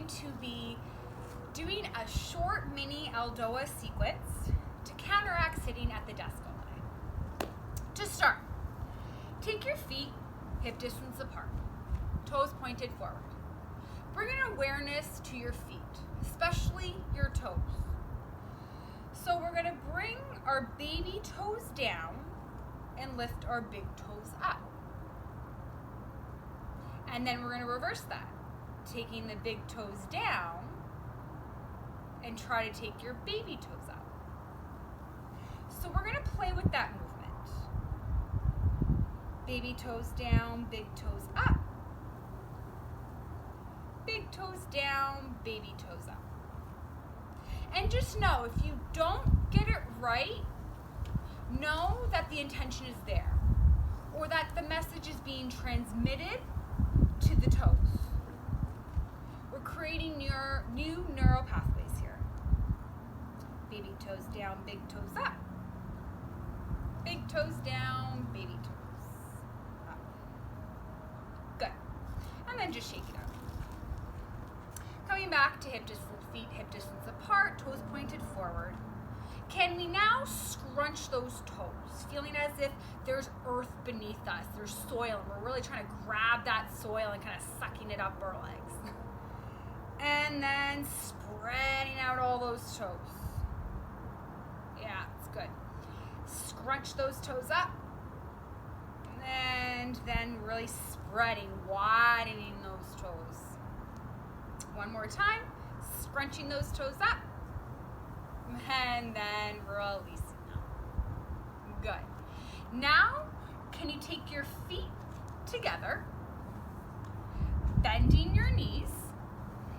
going to be doing a short mini ELDOA sequence to counteract sitting at the desk all day. To start, take your feet hip distance apart, toes pointed forward. Bring an awareness to your feet, especially your toes. So we're going to bring our baby toes down and lift our big toes up. And then we're going to reverse that, taking the big toes down and try to take your baby toes up. So we're going to play with that movement. Baby toes down, big toes up. Big toes down, baby toes up. And just know, if you don't get it right, know that the intention is there, or that the message is being transmitted to the toes. We're creating new neural pathways here. Baby toes down, big toes up. Big toes down, baby toes up. Good. And then just shake it out. Coming back to hip distance, feet hip distance apart, toes pointed forward. Can we now scrunch those toes, feeling as if there's earth beneath us, there's soil, and we're really trying to grab that soil and kind of sucking it up our legs. And then spreading out all those toes. Yeah, it's good. Scrunch those toes up, and then really spreading, widening those toes. One more time, scrunching those toes up, and then releasing them. Good. Now, can you take your feet together, bending your knees,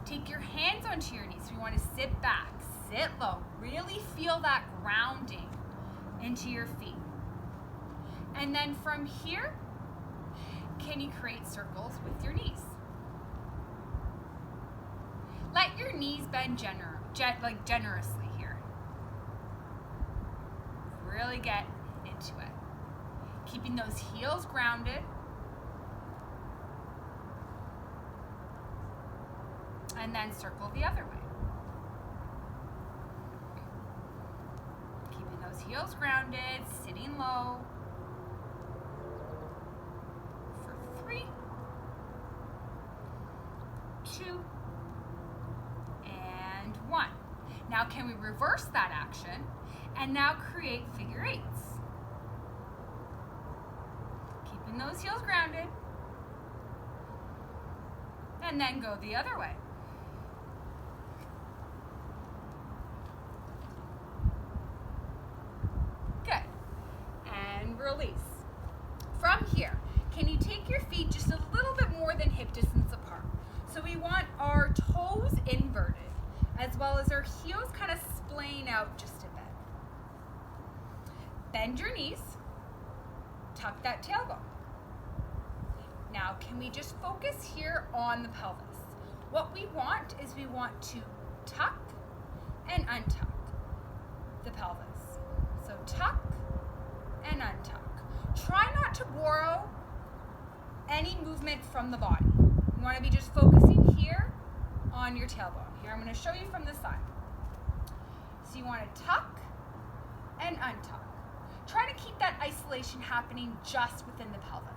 take your hands onto your knees. We want to sit back, sit low, really feel that grounding into your feet. And then from here, can you create circles with your knees? Let your knees bend generously here. Really get into it. Keeping those heels grounded. And then circle the other way. Keeping those heels grounded, sitting low. For 3, 2, and 1. Now can we reverse that action and now create figure 8s? Keeping those heels grounded. And then go the other way. Good. And release. From here, can you take your feet just a little bit more than hip distance apart? So we want our toes inverted, as well as our heels kind of splaying out just a bit. Bend your knees, tuck that tailbone. Now, can we just focus here on the pelvis? What we want is we want to tuck and untuck the pelvis. So tuck and untuck. Try not to borrow any movement from the body. You want to be just focusing here on your tailbone. Here, I'm going to show you from the side. So you want to tuck and untuck. Try to keep that isolation happening just within the pelvis.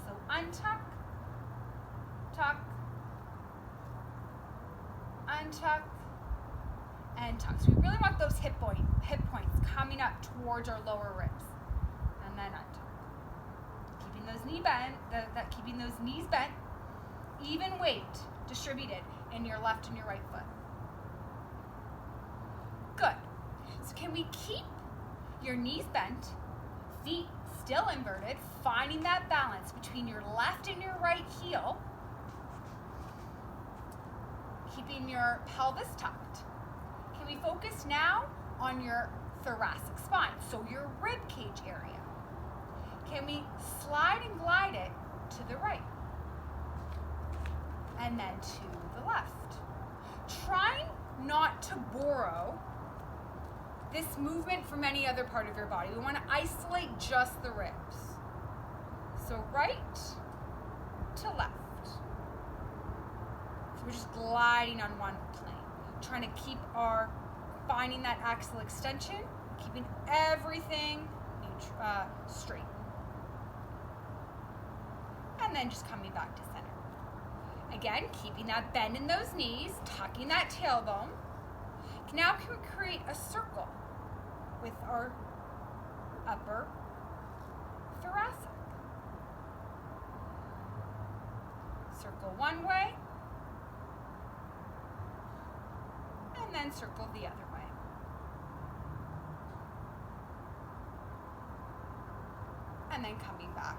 So untuck, tuck, untuck, and tuck. So we really want those hip points coming up towards our lower ribs. And then untuck. Keeping those keeping those knees bent, even weight distributed in your left and your right foot. Good. So can we keep your knees bent, feet still inverted, finding that balance between your left and your right heel, keeping your pelvis tucked. Can we focus now on your thoracic spine, so your rib cage area? Can we slide and glide it to the right? And then to the left. Trying not to borrow this movement from any other part of your body. We want to isolate just the ribs. So right to left. we're just gliding on one plane, trying to keep finding that axial extension, keeping everything straight. And then just coming back to center. Again, keeping that bend in those knees, tucking that tailbone. Now can we create a circle with our upper thoracic? Circle one way, and then circle the other way. And then coming back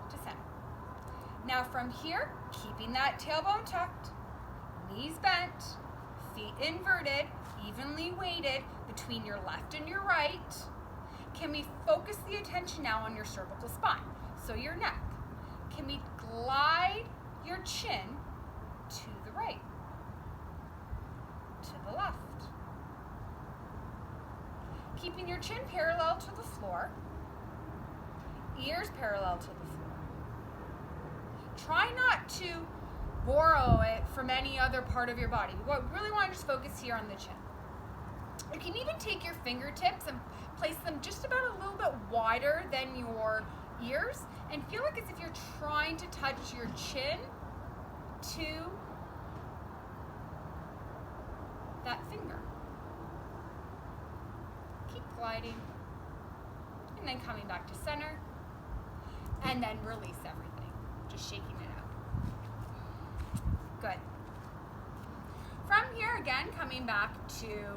to center. Now from here, keeping that tailbone tucked, knees bent, feet inverted, evenly weighted between your left and your right. Can we focus the attention now on your cervical spine? So your neck. Can we glide your chin to the right, to the left? Keeping your chin parallel to the floor, ears parallel to the floor. Try not to borrow it from any other part of your body. We really want to just focus here on the chin. You can even take your fingertips and place them just about a little bit wider than your ears and feel like as if you're trying to touch your chin to that finger. Keep gliding and then coming back to center and then release everything, just shaking it out. Good. From here again, coming back to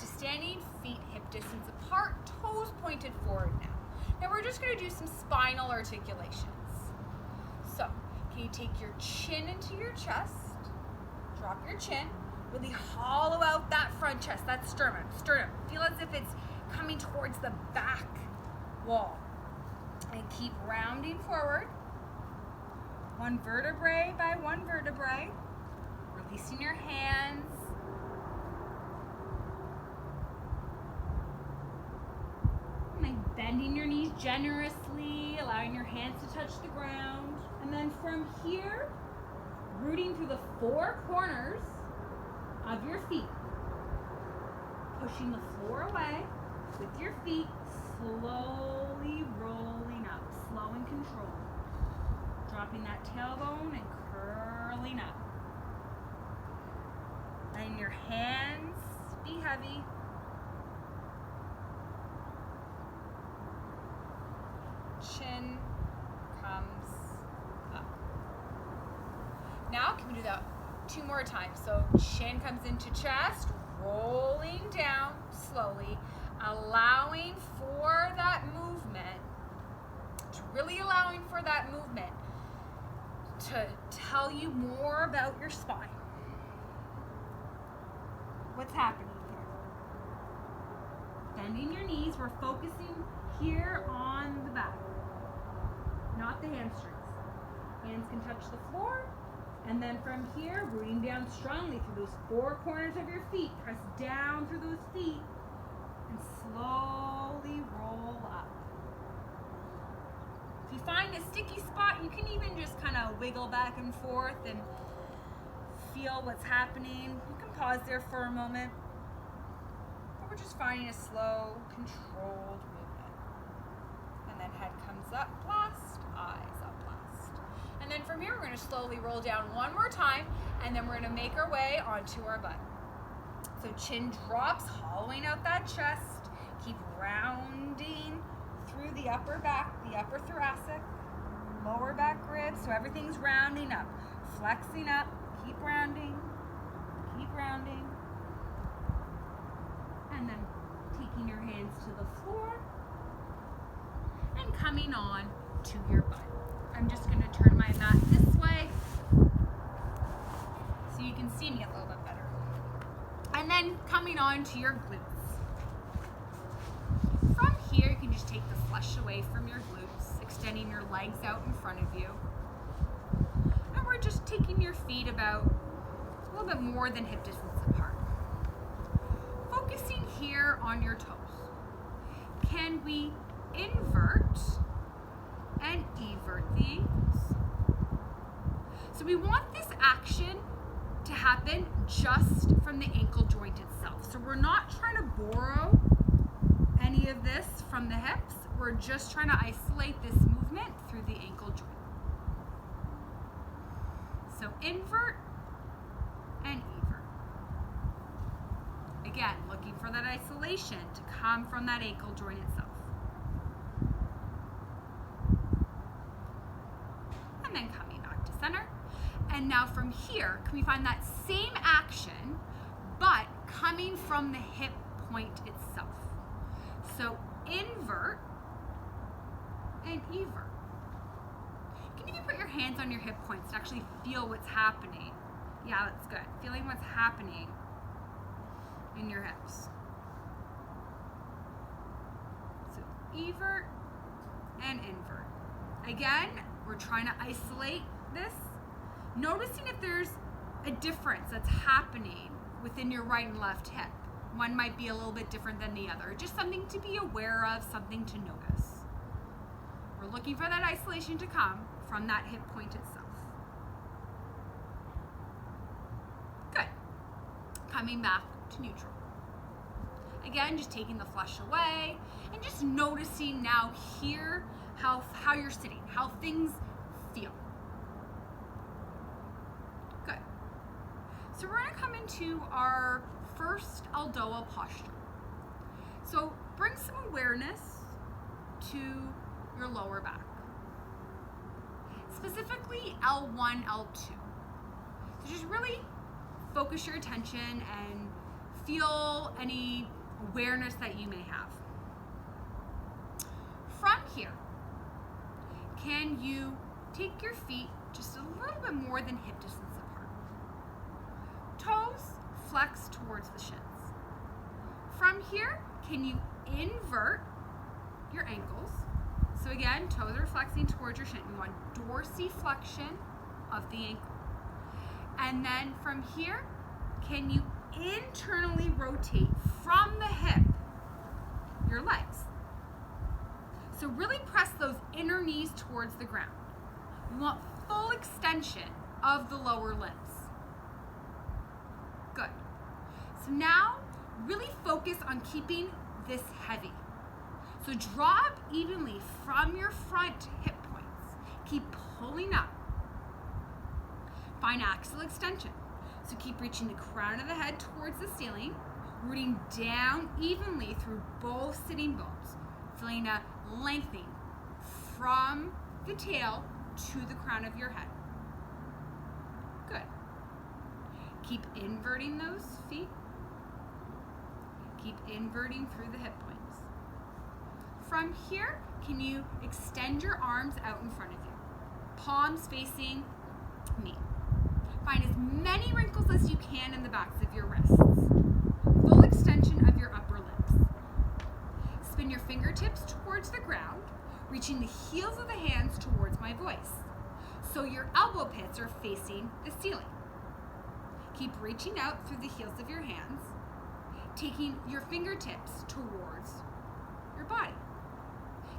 standing, feet hip distance apart, toes pointed forward now. Now we're just going to do some spinal articulations. So, can you take your chin into your chest, drop your chin, really hollow out that front chest, that sternum. Feel as if it's coming towards the back wall. And keep rounding forward. One vertebrae by one vertebrae. Releasing your hands. And then bending your knees generously, allowing your hands to touch the ground. And then from here, rooting through the four corners of your feet. Pushing the floor away with your feet, slowly rolling up, slow and controlled. Dropping that tailbone and curling up. Letting your hands be heavy. Chin comes up. Now, can we do that 2 more times? So chin comes into chest, rolling down slowly, allowing for that movement, really allowing for that movement to tell you more about your spine. What's happening here? Bending your knees, we're focusing here on the back, not the hamstrings. Hands can touch the floor, and then from here, rooting down strongly through those four corners of your feet. Press down through those feet and slowly roll up. If you find a sticky spot, you can even just kind of wiggle back and forth and feel what's happening. You can pause there for a moment. But we're just finding a slow, controlled movement. And then head comes up last, eyes up last. And then from here, we're going to slowly roll down one more time, and then we're going to make our way onto our butt. So chin drops, hollowing out that chest. Keep rounding through the upper back, the upper thoracic, lower back ribs, so everything's rounding up. Flexing up, keep rounding, and then taking your hands to the floor and coming on to your butt. I'm just going to turn my mat this way so you can see me a little bit better. And then coming on to your glutes. From here, you can just take the flesh away from your glutes, extending your legs out in front of you. And we're just taking your feet about a little bit more than hip distance apart. Focusing here on your toes. Can we invert and evert the ankles? So we want this action to happen just from the ankle joint itself. So we're not trying to borrow any of this from the hips. We're just trying to isolate this movement through the ankle joint. So invert and evert. Again, looking for that isolation to come from that ankle joint itself. And then coming back to center. And now from here, can we find that same action, but coming from the hip point itself? So invert and evert. Can you put your hands on your hip points to actually feel what's happening? Yeah, that's good. Feeling what's happening in your hips. So evert and invert. Again, we're trying to isolate this, noticing if there's a difference that's happening within your right and left hip. One might be a little bit different than the other. Just something to be aware of, something to notice. We're looking for that isolation to come from that hip point itself. Good. Coming back to neutral. Again, just taking the flush away and just noticing now here how you're sitting, how things feel. Good. So we're going to come into our first ELDOA posture. So bring some awareness to your lower back. Specifically L1, L2. So just really focus your attention and feel any awareness that you may have. From here, can you take your feet just a little bit more than hip distance apart? Toes flex towards the shins. From here, can you invert your ankles? So again, toes are flexing towards your shin. You want dorsiflexion of the ankle. And then from here, can you internally rotate from the hip your legs? So really press those inner knees towards the ground. You want full extension of the lower limbs. Good. So now really focus on keeping this heavy. So draw up evenly from your front hip points. Keep pulling up. Find axial extension. So keep reaching the crown of the head towards the ceiling, rooting down evenly through both sitting bones, feeling a lengthening from the tail to the crown of your head. Good. Keep inverting those feet. Keep inverting through the hip points. From here, can you extend your arms out in front of you? Palms facing me. Find as many wrinkles as you can in the backs of your wrists. Full extension of your upper limbs. Spin your fingertips towards the ground, reaching the heels of the hands towards my voice. So your elbow pits are facing the ceiling. Keep reaching out through the heels of your hands, taking your fingertips towards your body.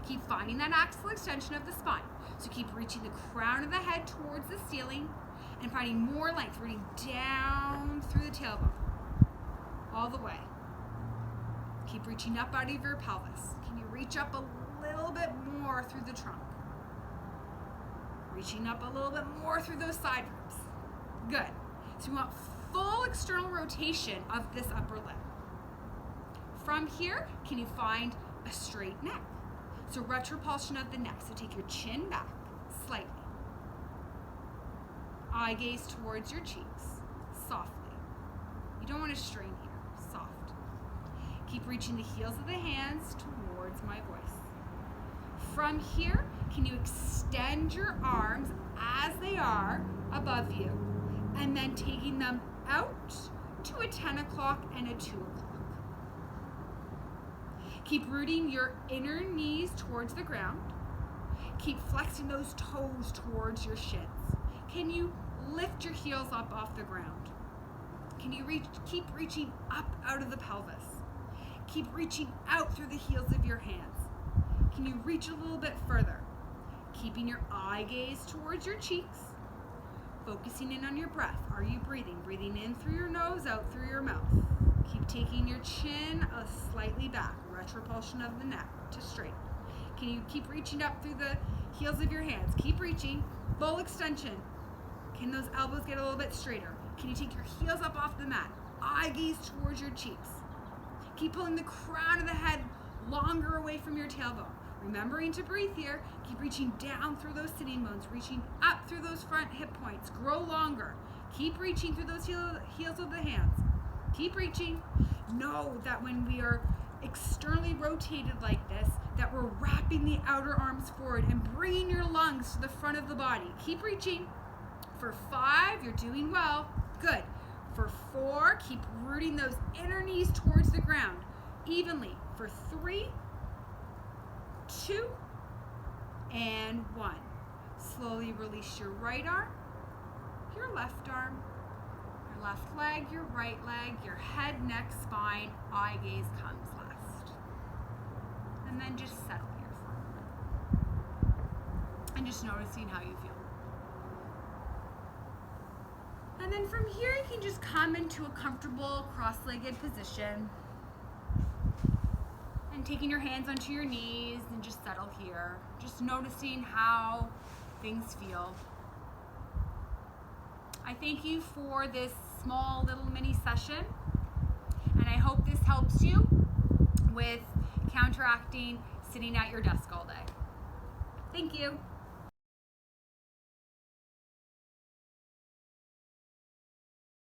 Keep finding that axial extension of the spine. So keep reaching the crown of the head towards the ceiling and finding more length, rooting down through the tailbone, all the way. Keep reaching up out of your pelvis. Can you reach up a little bit more through the trunk? Reaching up a little bit more through those side ribs. Good. So we want full external rotation of this upper limb. From here, can you find a straight neck? So retropulsion of the neck. So take your chin back slightly. Eye gaze towards your cheeks, softly. You don't want to strain here, soft. Keep reaching the heels of the hands towards my voice. From here, can you extend your arms as they are above you, and then taking them out to a 10 o'clock and a 2 o'clock. Keep rooting your inner knees towards the ground. Keep flexing those toes towards your shins. Can you lift your heels up off the ground? Can you keep reaching up out of the pelvis? Keep reaching out through the heels of your hands. Can you reach a little bit further? Keeping your eye gaze towards your cheeks. focusing in on your breath. Are you breathing? Breathing in through your nose, out through your mouth. Keep taking your chin slightly back, retropulsion of the neck to straight. Can you keep reaching up through the heels of your hands? Keep reaching, full extension. Can those elbows get a little bit straighter? Can you take your heels up off the mat? Eye gaze towards your cheeks. Keep pulling the crown of the head longer away from your tailbone. Remembering to breathe here. Keep reaching down through those sitting bones, reaching up through those front hip points. Grow longer. Keep reaching through those heels of the hands. Keep reaching. Know that when we are externally rotated like this, that we're wrapping the outer arms forward and bringing your lungs to the front of the body. Keep reaching. For 5, you're doing well. Good. For 4, keep rooting those inner knees towards the ground evenly. For 3, 2, and 1. Slowly release your right arm, your left arm, your left leg, your right leg, your head, neck, spine, eye gaze comes last. And then just settle here for a moment. And just noticing how you feel. And then from here, you can just come into a comfortable cross-legged position. And taking your hands onto your knees and just settle here. Just noticing how things feel. I thank you for this small little mini session. And I hope this helps you with counteracting sitting at your desk all day. Thank you.